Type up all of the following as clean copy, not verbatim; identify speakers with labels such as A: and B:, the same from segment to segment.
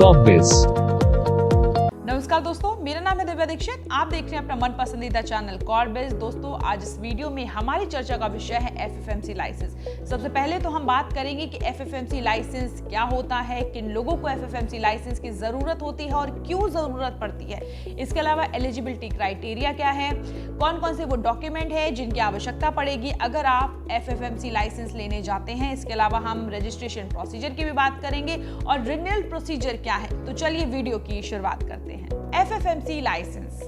A: कॉर्बेज।
B: नमस्कार दोस्तों, मेरा नाम है दिव्या दीक्षित। आप देख रहे हैं अपना मन पसंदीदा चैनल कॉर्बेज। दोस्तों, आज इस वीडियो में हमारी चर्चा का विषय है एफएफएमसी लाइसेंस। सबसे पहले तो हम बात करेंगे कि एफएफएमसी लाइसेंस क्या होता है, किन लोगों को एफएफएमसी लाइसेंस की जरूरत होती है और क्यों जरूरत पड़ती है। इसके अलावा एलिजिबिलिटी क्राइटेरिया क्या है, कौन कौन से वो डॉक्यूमेंट है जिनकी आवश्यकता पड़ेगी अगर आप एफएफएमसी लाइसेंस लेने जाते हैं। इसके अलावा हम रजिस्ट्रेशन प्रोसीजर की भी बात करेंगे और रिन्यूअल प्रोसीजर क्या है। तो चलिए वीडियो की शुरुआत करते हैं। एफएफएमसी लाइसेंस।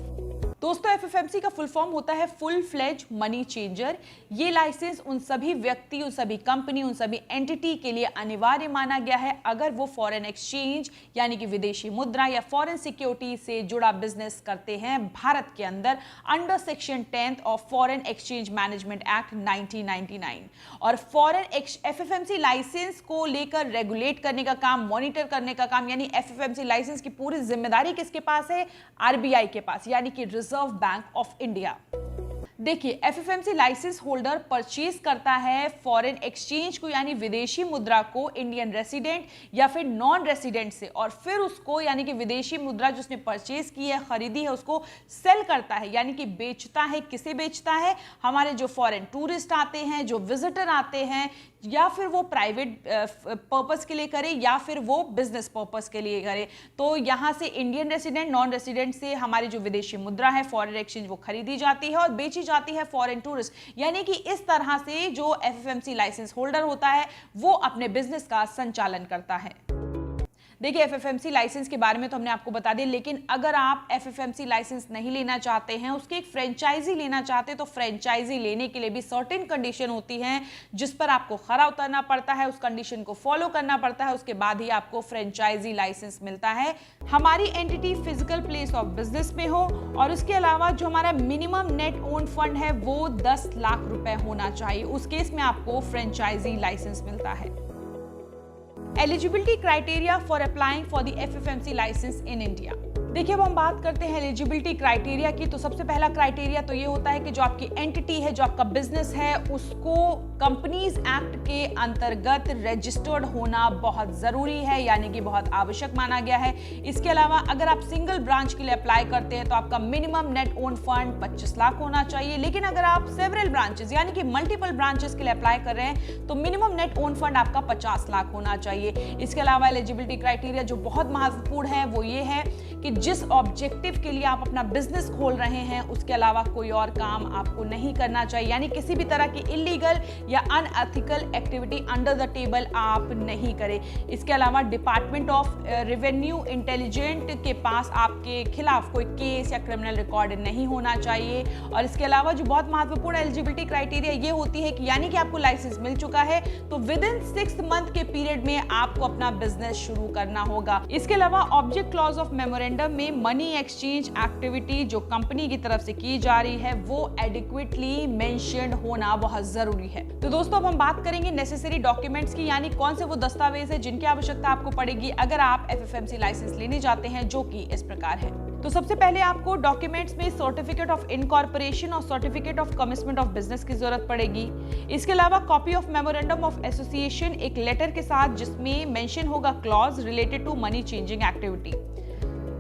B: दोस्तों, एफएफएमसी का फुल फॉर्म होता है फुल फ्लेज मनी चेंजर। ये लाइसेंस उन सभी व्यक्ति, उन सभी कंपनी, उन सभी एंटिटी के लिए अनिवार्य माना गया है अगर वो फॉरेन एक्सचेंज यानी कि विदेशी मुद्रा या फॉरेन सिक्योरिटी से जुड़ा बिजनेस करते हैं भारत के अंदर under section 10 of foreign exchange management act 1999। और फॉरेन एफएफएमसी लाइसेंस को लेकर रेगुलेट करने का काम, मॉनिटर करने का काम, यानी एफएफएमसी लाइसेंस की पूरी जिम्मेदारी किसके पास है? आरबीआई के पास, यानी कि रिजर्व बैंक ऑफ इंडिया। देखिए, एफएफएमसी लाइसेंस होल्डर परचेज करता है फॉरेन एक्सचेंज को यानी विदेशी मुद्रा को इंडियन रेसिडेंट या फिर नॉन रेसिडेंट से, और फिर उसको यानी कि विदेशी मुद्रा जो उसने परचेज की है, खरीदी है, उसको सेल करता है यानी कि बेचता है। किसे बेचता है? हमारे जो फॉरेन टूरिस्ट आते हैं, जो विजिटर आते हैं, या फिर वो प्राइवेट पर्पस के लिए करे या फिर वो बिजनेस पर्पस के लिए करे। तो यहाँ से इंडियन रेसिडेंट, नॉन रेसिडेंट से हमारी जो विदेशी मुद्रा है, फॉरेन एक्सचेंज, वो खरीदी जाती है और बेची जाती है फॉरेन टूरिस्ट। यानी कि इस तरह से जो एफएफएमसी लाइसेंस होल्डर होता है वो अपने बिजनेस का संचालन करता है। देखिए, एफएफएमसी लाइसेंस के बारे में तो हमने आपको बता दिया, लेकिन अगर आप एफएफएमसी लाइसेंस नहीं लेना चाहते हैं, उसकी एक फ्रेंचाइजी लेना चाहते हैं, तो फ्रेंचाइजी लेने के लिए भी सर्टेन कंडीशन होती हैं जिस पर आपको खरा उतरना पड़ता है, उस कंडीशन को फॉलो करना पड़ता है, उसके बाद ही आपको फ्रेंचाइजी लाइसेंस मिलता है। हमारी entity physical place of business में हो और उसके अलावा जो हमारा मिनिमम नेट ओन फंड है वो 10 लाख रुपए होना चाहिए। उस केस में आपको फ्रेंचाइजी लाइसेंस मिलता है। Eligibility criteria for applying for the FFMC license in India। देखिए, अब हम बात करते हैं एलिजिबिलिटी क्राइटेरिया की। तो सबसे पहला क्राइटेरिया तो ये होता है कि जो आपकी एंटिटी है, जो आपका बिजनेस है, उसको कंपनीज एक्ट के अंतर्गत रजिस्टर्ड होना बहुत जरूरी है, यानी कि बहुत आवश्यक माना गया है। इसके अलावा अगर आप सिंगल ब्रांच के लिए अप्लाई करते हैं तो आपका minimum net own fund 25 lakh होना चाहिए। लेकिन अगर आप सेवरल ब्रांचेस यानी कि मल्टीपल ब्रांचेस के लिए अप्लाई कर रहे हैं तो मिनिमम नेट ओन फंड आपका 50 लाख होना चाहिए। इसके अलावा एलिजिबिलिटी क्राइटेरिया जो बहुत महत्वपूर्ण है वो ये है कि जिस ऑब्जेक्टिव के लिए आप अपना बिजनेस खोल रहे हैं उसके अलावा कोई और काम आपको नहीं करना चाहिए, यानी किसी भी तरह की इलीगल या unethical activity under the table आप नहीं करें। इसके अलावा डिपार्टमेंट ऑफ रेवेन्यू इंटेलिजेंट के पास आपके खिलाफ कोई केस या क्रिमिनल रिकॉर्ड नहीं होना चाहिए। और इसके अलावा जो बहुत महत्वपूर्ण एलिजिबिलिटी क्राइटेरिया ये होती है कि यानी कि आपको लाइसेंस मिल चुका है तो विद इन 6 मंथ के पीरियड में आपको अपना बिजनेस शुरू करना होगा। इसके अलावा ऑब्जेक्ट क्लॉज ऑफ मेमोरेंडम में मनी एक्सचेंज एक्टिविटी जो कंपनी की तरफ से की जा रही है वो एडिक्वेटली मेंशन्ड होना बहुत जरूरी है। तो दोस्तों, अब हम बात करेंगे नेसेसरी डॉक्यूमेंट्स की, यानी कौन से वो दस्तावेज है जिनकी आवश्यकता आपको पड़ेगी अगर आप एफएफएमसी लाइसेंस लेने जाते हैं, जो कि इस प्रकार है। तो सबसे पहले आपको डॉक्यूमेंट्स में सर्टिफिकेट ऑफ इनकॉर्पोरेशन और certificate of commitment of business की जरूरत पड़ेगी। इसके अलावा copy of memorandum of association, एक लेटर के साथ जिसमें मेंशन होगा clause related to money changing activity.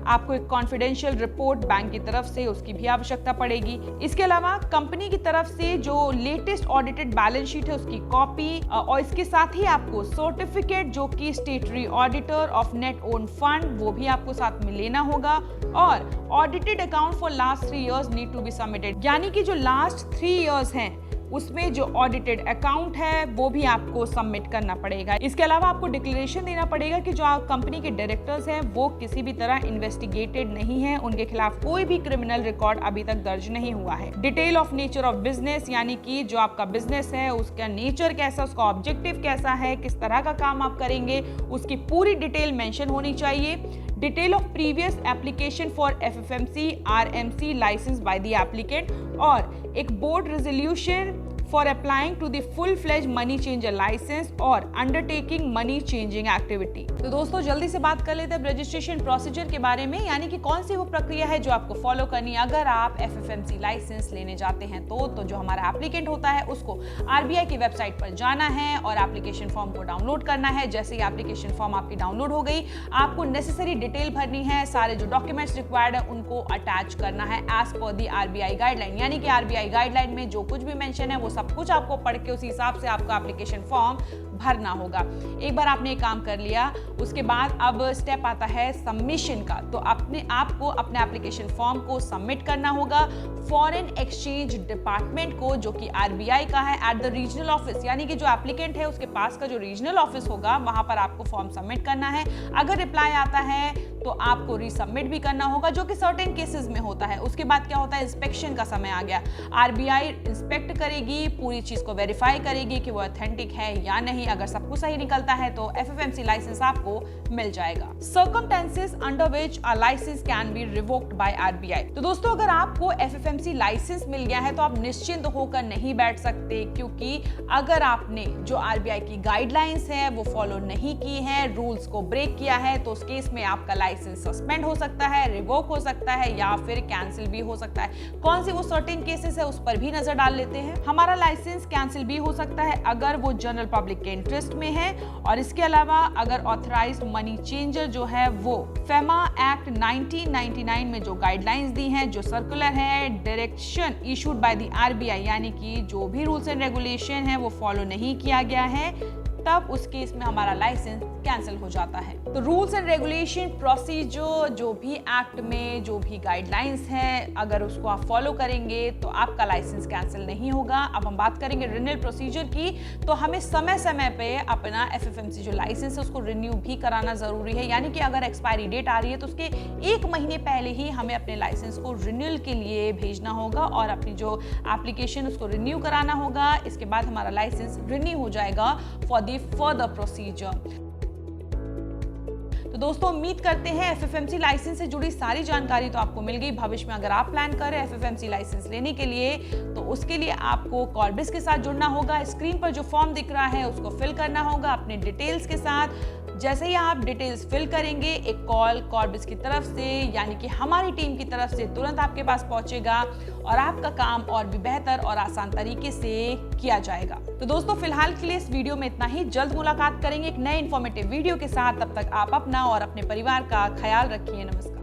B: आपको एक कॉन्फिडेंशियल रिपोर्ट बैंक की तरफ से, उसकी भी आवश्यकता पड़ेगी। इसके अलावा कंपनी की तरफ से जो लेटेस्ट ऑडिटेड बैलेंस शीट है उसकी कॉपी, और इसके साथ ही आपको सर्टिफिकेट जो कि statutory auditor of net own fund वो भी आपको साथ में लेना होगा। और audited account for last 3 years need to be submitted, यानी कि जो लास्ट 3 इयर्स हैं उसमें जो ऑडिटेड अकाउंट है वो भी आपको सबमिट करना पड़ेगा। इसके अलावा आपको डिक्लेरेशन देना पड़ेगा कि जो कंपनी के डायरेक्टर्स हैं वो किसी भी तरह इन्वेस्टिगेटेड नहीं है, उनके खिलाफ कोई भी क्रिमिनल रिकॉर्ड अभी तक दर्ज नहीं हुआ है। Detail of nature of business, यानी कि जो आपका बिजनेस है उसका नेचर कैसा, उसका ऑब्जेक्टिव कैसा है, किस तरह का काम आप करेंगे, उसकी पूरी डिटेल मेंशन होनी चाहिए। Detail of previous application for FFMC RMC license by the applicant, और एक board resolution for applying to the full-fledged money changer license or undertaking money changing activity। तो दोस्तों जल्दी से बात कर लेते हैं रजिस्ट्रेशन प्रोसीजर के बारे में, यानी कि कौन सी वो प्रक्रिया है जो आपको फॉलो करनी है अगर आप FFMC लाइसेंस लेने जाते हैं। तो जो हमारा एप्लीकेंट होता है उसको RBI की वेबसाइट पर जाना है और एप्लीकेशन फॉर्म को डाउनलोड करना है। जैसे ही एप्लीकेशन फॉर्म आपकी डाउनलोड हो गई, आपको नेसेसरी डिटेल भरनी है, सारे जो डॉक्यूमेंट्स रिक्वायर्ड है उनको अटैच करना है एज पर दी RBI गाइडलाइन। यानी कि RBI गाइडलाइन में जो कुछ भी मेंशन है वो सब कुछ आपको पढ़ के उसी हिसाब से आपका एप्लीकेशन फॉर्म भरना होगा। एक बार आपने काम कर लिया, उसके बाद अब स्टेप आता है सबमिशन का। तो आपको अपने एप्लीकेशन फॉर्म को सबमिट करना होगा फॉरेन एक्सचेंज डिपार्टमेंट को, जो कि RBI का है, एट द रीजनल ऑफिस। यानी कि जो एप्लीकेंट है उसके पास का जो रीजनल ऑफिस होगा वहां पर आपको फॉर्म सबमिट करना है। अगर रिप्लाई आता है तो आपको रीसबमिट भी करना होगा, जो कि सर्टेन केसेस में होता है। उसके बाद क्या होता है, इंस्पेक्शन का समय आ गया। RBI इंस्पेक्ट करेगी, पूरी चीज को वेरीफाई करेगी कि वो ऑथेंटिक है या नहीं। अगर सब कुछ सही निकलता है तो FFMC लाइसेंस आपको मिल जाएगा। Circumstances under which a licence can be revoked by RBI। तो दोस्तों अगर आपको FFMC लाइसेंस मिल गया है तो आप निश्चिंत होकर नहीं बैठ सकते, क्योंकि अगर आपने जो RBI की गाइडलाइंस है वो फॉलो नहीं की है, रूल्स को ब्रेक किया है, तो उस केस में आपका लाइसेंस सस्पेंड हो सकता है, रिवोक हो सकता है या फिर कैंसिल भी हो सकता है। कौन सी वो सर्टेन केसेस है उस पर भी नजर डाल लेते हैं। हमारा लाइसेंस कैंसिल भी हो सकता है अगर वो जनरल पब्लिक के इंटरेस्ट में है, और इसके अलावा अगर ऑथराइज्ड मनी चेंजर जो है वो FEMA एक्ट 1999 में जो गाइडलाइंस दी हैं, जो सर्कुलर है, direction issued by the RBI, यानी कि जो भी रूल्स एंड रेगुलेशन है वो फॉलो नहीं किया गया है, तब उस केस में हमारा लाइसेंस कैंसिल हो जाता है। तो रूल्स एंड रेगुलेशन प्रोसीजर, जो भी एक्ट में जो भी गाइडलाइंस है, अगर उसको आप फॉलो करेंगे तो आपका लाइसेंस कैंसिल नहीं होगा। अब हम बात करेंगे रिन्यूअल प्रोसीजर की। तो हमें समय समय पे अपना FFMC जो लाइसेंस है उसको रिन्यू भी कराना जरूरी है। यानी कि अगर एक्सपायरी डेट आ रही है तो उसके 1 महीने पहले ही हमें अपने लाइसेंस को रिन्यूअल के लिए भेजना होगा और अपनी जो एप्लीकेशन उसको रिन्यू कराना होगा। इसके बाद हमारा लाइसेंस रिन्यू हो जाएगा फॉर द फर्दर प्रोसीजर। तो दोस्तों उम्मीद करते हैं FFMC लाइसेंस से जुड़ी सारी जानकारी तो आपको मिल गई। भविष्य में अगर आप प्लान कर रहे हैं FFMC लाइसेंस लेने के लिए तो उसके लिए आपको कॉर्बिस के साथ जुड़ना होगा। स्क्रीन पर जो फॉर्म दिख रहा है उसको फिल करना होगा अपने डिटेल्स के साथ। जैसे ही आप डिटेल्स फिल करेंगे, एक कॉल कॉर्बिस की तरफ से, यानी कि हमारी टीम की तरफ से तुरंत आपके पास पहुंचेगा और आपका काम और भी बेहतर और आसान तरीके से किया जाएगा। तो दोस्तों फिलहाल के लिए इस वीडियो में इतना ही। जल्द मुलाकात करेंगे एक नए इंफॉर्मेटिव वीडियो के साथ। तब तक आप अपना और अपने परिवार का ख्याल रखिए। नमस्कार।